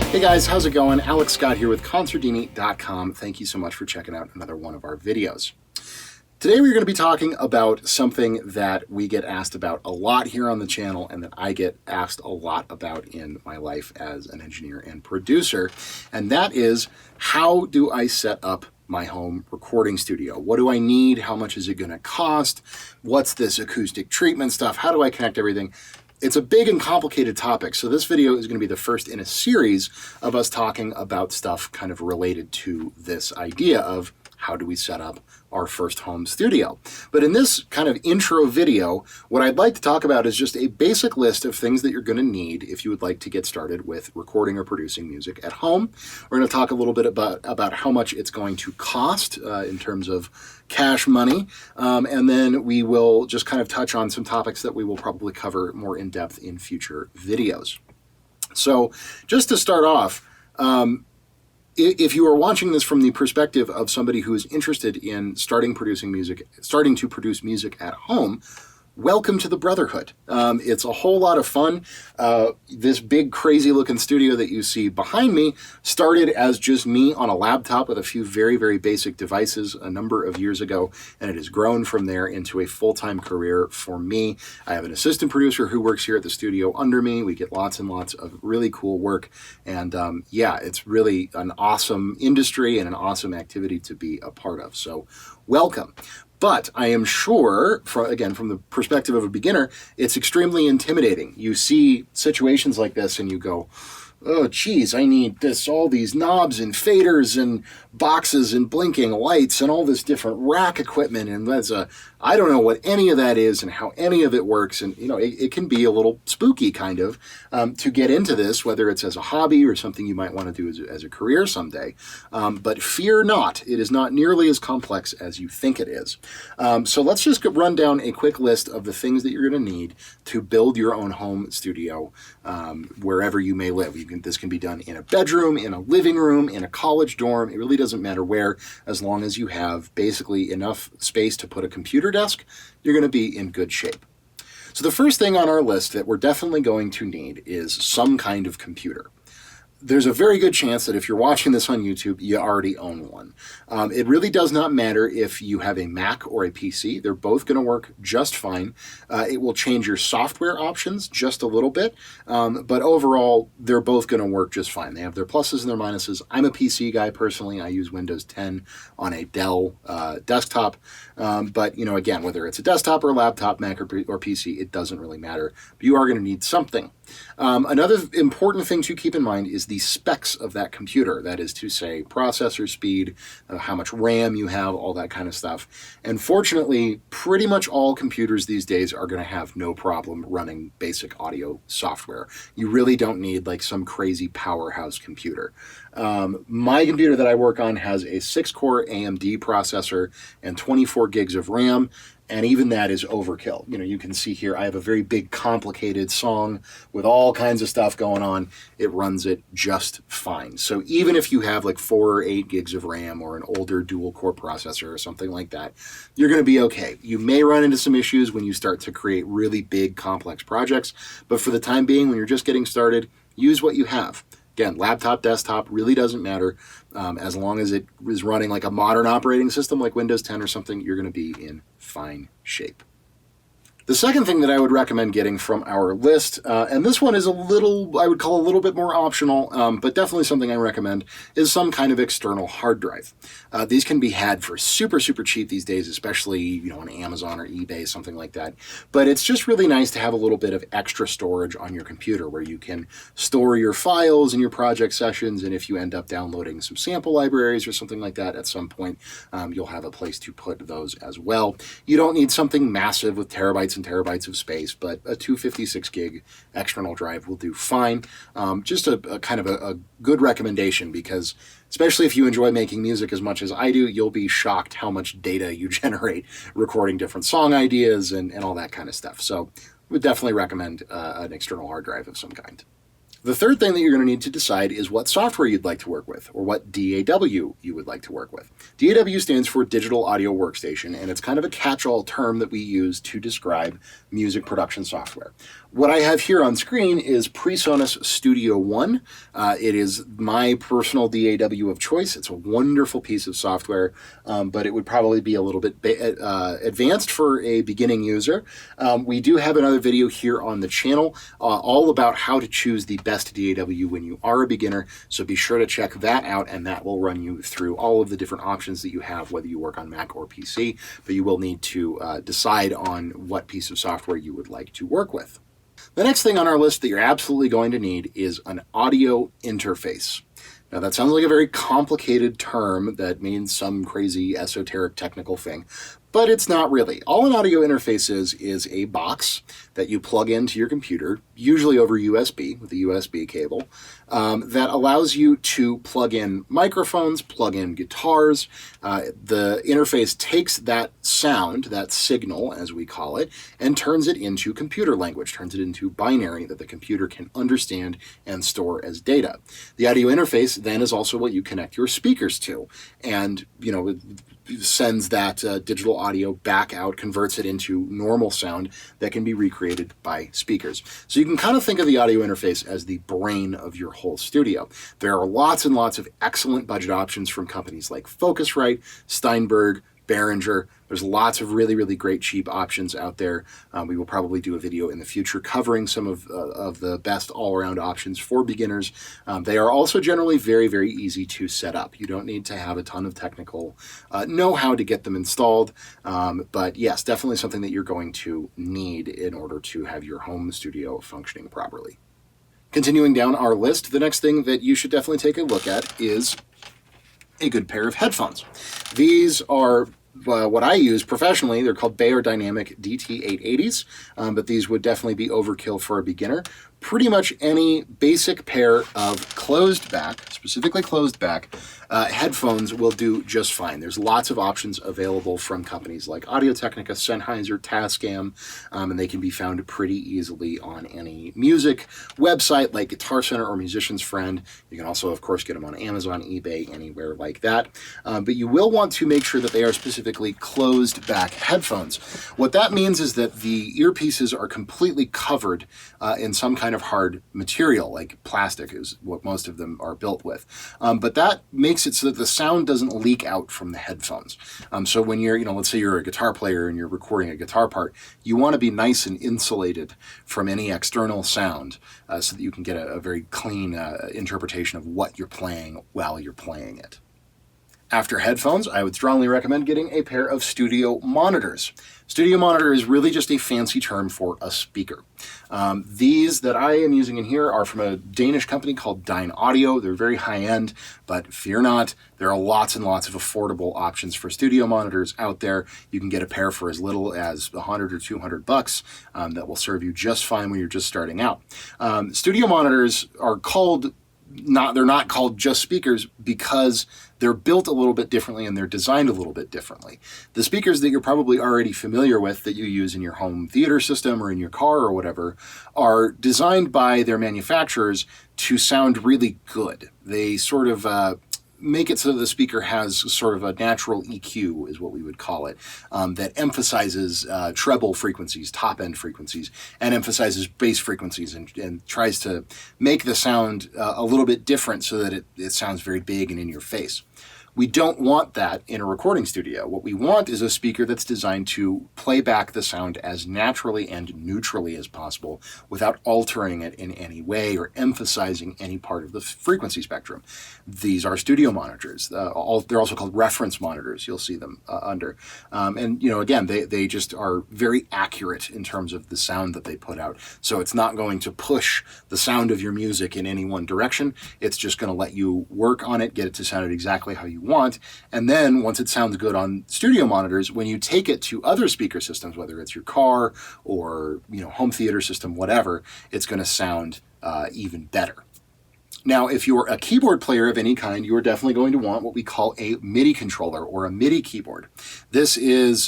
Hey guys, how's it going? Alex Scott here with Consordini.com. Thank you so much for checking out another one of our videos. Today we're going to be talking about something that we get asked about a lot here on the channel and that I get asked a lot about in my life as an engineer and producer, and that is, how do I set up my home recording studio? What do I need? How much is it going to cost? What's this acoustic treatment stuff? How do I connect everything? It's a big and complicated topic, so this video is going to be the first in a series of us talking about stuff kind of related to this idea of how do we set up our first home studio. But in this kind of intro video, what I'd like to talk about is just a basic list of things that you're going to need if you would like to get started with recording or producing music at home. We're going to talk a little bit about how much it's going to cost in terms of cash money, and then we will just kind of touch on some topics that we will probably cover more in depth in future videos. So just to start off, if you are watching this from the perspective of somebody who is interested in starting to produce music at home, welcome to the Brotherhood. It's a whole lot of fun. This big crazy looking studio that you see behind me started as just me on a laptop with a few very, very basic devices a number of years ago, and it has grown from there into a full-time career for me. I have an assistant producer who works here at the studio under me. We get lots and lots of really cool work, and yeah, it's really an awesome industry and an awesome activity to be a part of. So welcome. But I am sure, again, from the perspective of a beginner, it's extremely intimidating. You see situations like this and you go, oh, geez, I need all these knobs and faders and boxes and blinking lights and all this different rack equipment. And I don't know what any of that is and how any of it works. And, it can be a little spooky kind of to get into this, whether it's as a hobby or something you might want to do as a career someday. But fear not, it is not nearly as complex as you think it is. So let's just run down a quick list of the things that you're going to need to build your own home studio wherever you may live. This can be done in a bedroom, in a living room, in a college dorm. It really doesn't matter where, as long as you have basically enough space to put a computer desk, you're going to be in good shape. So the first thing on our list that we're definitely going to need is some kind of computer. There's a very good chance that if you're watching this on YouTube, you already own one. It really does not matter if you have a Mac or a PC. They're both going to work just fine. It will change your software options just a little bit, but overall, they're both going to work just fine. They have their pluses and their minuses. I'm a PC guy personally. I use Windows 10 on a Dell desktop, but again, whether it's a desktop or a laptop, Mac or PC, it doesn't really matter. But you are going to need something. Another important thing to keep in mind is the specs of that computer. That is to say, processor speed, how much RAM you have, all that kind of stuff. And fortunately, pretty much all computers these days are going to have no problem running basic audio software. You really don't need like some crazy powerhouse computer. My computer that I work on has a 6-core AMD processor and 24 gigs of RAM. And even that is overkill. You can see here, I have a very big, complicated song with all kinds of stuff going on. It runs it just fine. So even if you have like 4 or 8 gigs of RAM or an older dual-core processor or something like that, you're going to be okay. You may run into some issues when you start to create really big, complex projects. But for the time being, when you're just getting started, use what you have. Again, laptop, desktop, really doesn't matter. As long as it is running like a modern operating system like Windows 10 or something, you're going to be in fine shape. The second thing that I would recommend getting from our list, and this one is I would call a little bit more optional, but definitely something I recommend, is some kind of external hard drive. These can be had for super, super cheap these days, especially on Amazon or eBay, something like that. But it's just really nice to have a little bit of extra storage on your computer where you can store your files and your project sessions, and if you end up downloading some sample libraries or something like that at some point, you'll have a place to put those as well. You don't need something massive with terabytes and terabytes of space, but a 256 gig external drive will do fine. Just a kind of a good recommendation, because especially if you enjoy making music as much as I do, you'll be shocked how much data you generate recording different song ideas and all that kind of stuff. So I would definitely recommend an external hard drive of some kind. The third thing that you're going to need to decide is what software you'd like to work with, or what DAW you would like to work with. DAW stands for Digital Audio Workstation, and it's kind of a catch-all term that we use to describe music production software. What I have here on screen is PreSonus Studio One. It is my personal DAW of choice. It's a wonderful piece of software, but it would probably be a little bit advanced for a beginning user. We do have another video here on the channel all about how to choose the best DAW when you are a beginner, so be sure to check that out, and that will run you through all of the different options that you have, whether you work on Mac or PC, but you will need to decide on what piece of software you would like to work with. The next thing on our list that you're absolutely going to need is an audio interface. Now that sounds like a very complicated term that means some crazy esoteric technical thing, but it's not really. All an audio interface is a box that you plug into your computer, usually over USB with a USB cable, that allows you to plug in microphones, plug in guitars. The interface takes that sound, that signal as we call it, and turns it into computer language, turns it into binary that the computer can understand and store as data. The audio interface then is also what you connect your speakers to, and sends that digital audio back out, converts it into normal sound that can be recreated by speakers. So you can kind of think of the audio interface as the brain of your whole studio. There are lots and lots of excellent budget options from companies like Focusrite, Steinberg, Behringer. There's lots of really, really great cheap options out there. We will probably do a video in the future covering some of the best all-around options for beginners. They are also generally very, very easy to set up. You don't need to have a ton of technical know-how to get them installed, but yes, definitely something that you're going to need in order to have your home studio functioning properly. Continuing down our list, the next thing that you should definitely take a look at is a good pair of headphones. These are what I use professionally. They're called Beyerdynamic DT880s, but these would definitely be overkill for a beginner. Pretty much any basic pair of closed back, specifically closed back, headphones will do just fine. There's lots of options available from companies like Audio-Technica, Sennheiser, Tascam, and they can be found pretty easily on any music website like Guitar Center or Musician's Friend. You can also, of course, get them on Amazon, eBay, anywhere like that. But you will want to make sure that they are specifically closed back headphones. What that means is that the earpieces are completely covered in some kind of hard material, like plastic is what most of them are built with. But that makes it so that the sound doesn't leak out from the headphones. So when you're, let's say you're a guitar player and you're recording a guitar part, you want to be nice and insulated from any external sound so that you can get a very clean interpretation of what you're playing while you're playing it. After headphones, I would strongly recommend getting a pair of studio monitors. Studio monitor is really just a fancy term for a speaker. These that I am using in here are from a Danish company called Dyn Audio. They're very high-end, but fear not, there are lots and lots of affordable options for studio monitors out there. You can get a pair for as little as $100 or $200 that will serve you just fine when you're just starting out. Studio monitors are called they're not called just speakers because they're built a little bit differently and they're designed a little bit differently. The speakers that you're probably already familiar with that you use in your home theater system or in your car or whatever are designed by their manufacturers to sound really good. They sort of make it so that the speaker has sort of a natural EQ, is what we would call it, that emphasizes treble frequencies, top-end frequencies, and emphasizes bass frequencies and tries to make the sound a little bit different so that it sounds very big and in your face. We don't want that in a recording studio. What we want is a speaker that's designed to play back the sound as naturally and neutrally as possible without altering it in any way or emphasizing any part of the frequency spectrum. These are studio monitors. They're also called reference monitors. You'll see them under. And again, they just are very accurate in terms of the sound that they put out. So it's not going to push the sound of your music in any one direction. It's just going to let you work on it, get it to sound exactly how you want, and then once it sounds good on studio monitors, when you take it to other speaker systems, whether it's your car or home theater system, whatever, it's going to sound even better. Now, if you're a keyboard player of any kind, you are definitely going to want what we call a MIDI controller or a MIDI keyboard. This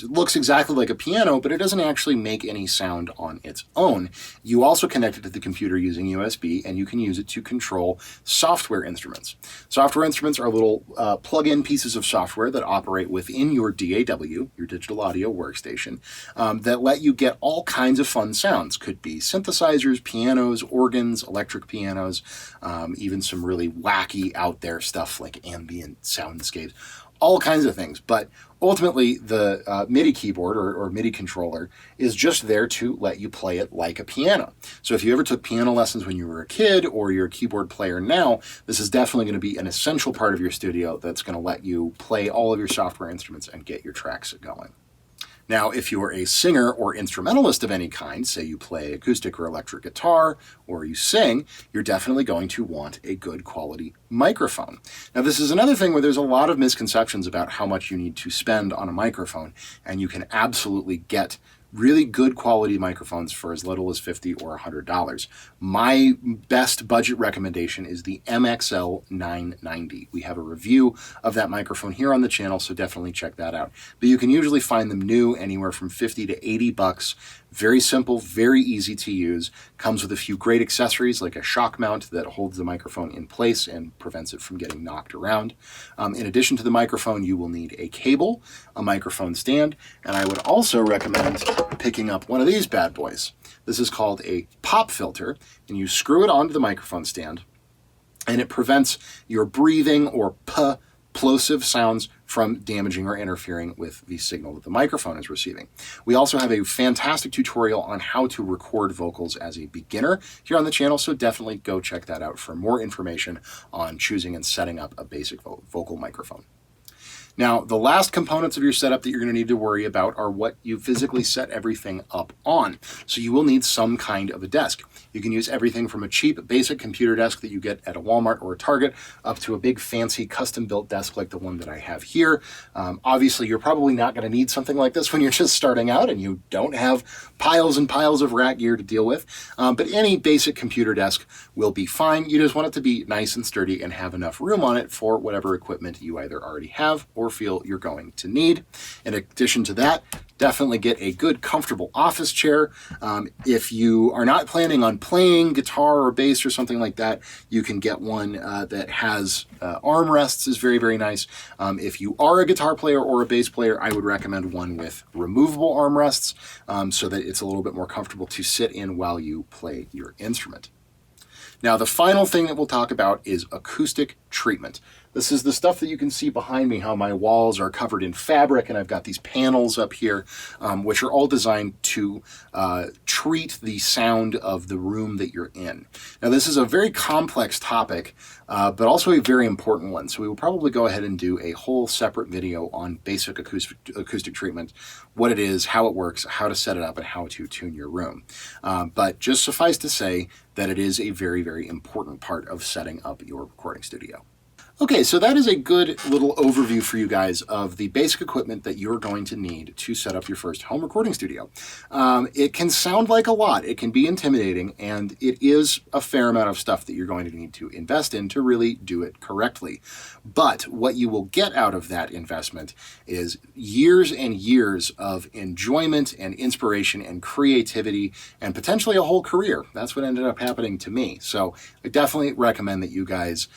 looks exactly like a piano, but it doesn't actually make any sound on its own. You also connect it to the computer using USB, and you can use it to control software instruments. Software instruments are little plug-in pieces of software that operate within your DAW, your digital audio workstation, that let you get all kinds of fun sounds. Could be synthesizers, pianos, organs, electric pianos, even some really wacky out there stuff like ambient soundscapes, all kinds of things. But ultimately, the MIDI keyboard or MIDI controller is just there to let you play it like a piano. So if you ever took piano lessons when you were a kid or you're a keyboard player now, this is definitely going to be an essential part of your studio that's going to let you play all of your software instruments and get your tracks going. Now, if you're a singer or instrumentalist of any kind, say you play acoustic or electric guitar, or you sing, you're definitely going to want a good quality microphone. Now, this is another thing where there's a lot of misconceptions about how much you need to spend on a microphone, and you can absolutely get really good quality microphones for as little as $50 or $100. My best budget recommendation is the MXL 990. We have a review of that microphone here on the channel, so definitely check that out. But you can usually find them new anywhere from $50 to $80. Very simple, very easy to use. Comes with a few great accessories like a shock mount that holds the microphone in place and prevents it from getting knocked around. In addition to the microphone, you will need a cable, a microphone stand, and I would also recommend picking up one of these bad boys. This is called a pop filter, and you screw it onto the microphone stand, and it prevents your breathing or plosive sounds from damaging or interfering with the signal that the microphone is receiving. We also have a fantastic tutorial on how to record vocals as a beginner here on the channel, so definitely go check that out for more information on choosing and setting up a basic vocal microphone. Now, the last components of your setup that you're going to need to worry about are what you physically set everything up on. So you will need some kind of a desk. You can use everything from a cheap, basic computer desk that you get at a Walmart or a Target up to a big, fancy, custom-built desk like the one that I have here. Obviously, you're probably not going to need something like this when you're just starting out and you don't have piles and piles of rack gear to deal with. But any basic computer desk will be fine. You just want it to be nice and sturdy and have enough room on it for whatever equipment you either already have or feel you're going to need. In addition to that, definitely get a good, comfortable office chair. If you are not planning on playing guitar or bass or something like that, you can get one that has armrests, is very, very nice. If you are a guitar player or a bass player, I would recommend one with removable armrests so that it's a little bit more comfortable to sit in while you play your instrument. Now, the final thing that we'll talk about is acoustic treatment. This is the stuff that you can see behind me, how my walls are covered in fabric, and I've got these panels up here, which are all designed to treat the sound of the room that you're in. Now, this is a very complex topic, but also a very important one, so we will probably go ahead and do a whole separate video on basic acoustic treatment, what it is, how it works, how to set it up, and how to tune your room. But just suffice to say that it is a very, very important part of setting up your recording studio. Okay, so that is a good little overview for you guys of the basic equipment that you're going to need to set up your first home recording studio. It can sound like a lot, it can be intimidating, and it is a fair amount of stuff that you're going to need to invest in to really do it correctly. But what you will get out of that investment is years and years of enjoyment and inspiration and creativity and potentially a whole career. That's what ended up happening to me. So I definitely recommend that you guys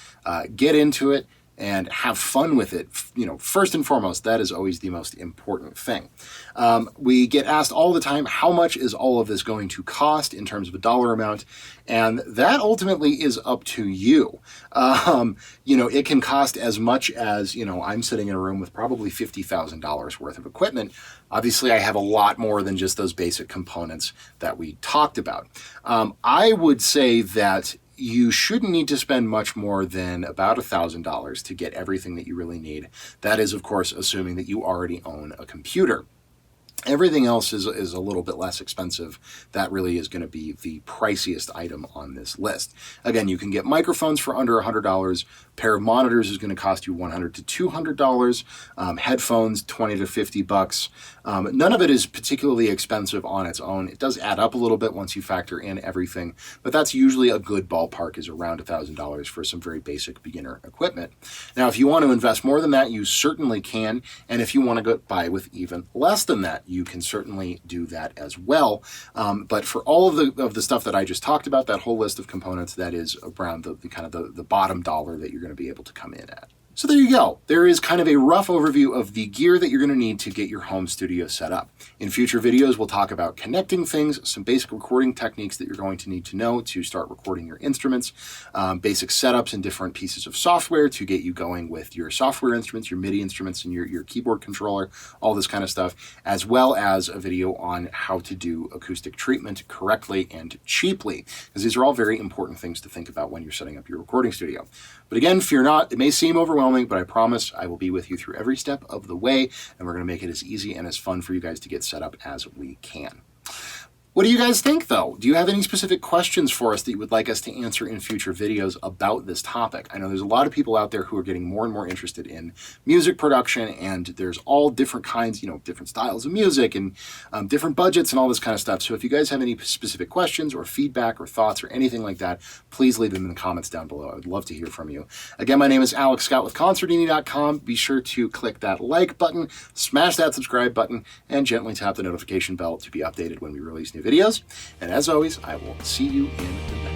get into it and have fun with it. You know, first and foremost, that is always the most important thing. We get asked all the time, how much is all of this going to cost in terms of a dollar amount? And that ultimately is up to you. You know, it can cost as much as, you know, I'm sitting in a room with probably $50,000 worth of equipment. Obviously, I have a lot more than just those basic components that we talked about. I would say that you shouldn't need to spend much more than about $1,000 to get everything that you really need. That is, of course, assuming that you already own a computer. Everything else is a little bit less expensive. That really is going to be the priciest item on this list. Again, you can get microphones for under $100. Pair of monitors is going to cost you $100 to $200. Headphones, $20 to $50. None of it is particularly expensive on its own. It does add up a little bit once you factor in everything, but that's usually a good ballpark, is around $1,000 for some very basic beginner equipment. Now, if you want to invest more than that, you certainly can, and if you want to go buy with even less than that, you can certainly do that as well. But for all of the stuff that I just talked about, that whole list of components, that is around the kind of the bottom dollar that you're going to be able to come in at. So there you go. There is kind of a rough overview of the gear that you're going to need to get your home studio set up. In future videos, we'll talk about connecting things, some basic recording techniques that you're going to need to know to start recording your instruments, basic setups and different pieces of software to get you going with your software instruments, your MIDI instruments, and your keyboard controller, all this kind of stuff, as well as a video on how to do acoustic treatment correctly and cheaply, because these are all very important things to think about when you're setting up your recording studio. But again, fear not, it may seem overwhelming, but I promise I will be with you through every step of the way, and we're going to make it as easy and as fun for you guys to get set up as we can. What do you guys think, though? Do you have any specific questions for us that you would like us to answer in future videos about this topic? I know there's a lot of people out there who are getting more and more interested in music production, and there's all different kinds, different styles of music and different budgets and all this kind of stuff. So if you guys have any specific questions or feedback or thoughts or anything like that, please leave them in the comments down below. I would love to hear from you. Again, my name is Alex Scott with Consordini.com. Be sure to click that like button, smash that subscribe button, and gently tap the notification bell to be updated when we release new videos. And as always, I will see you in the next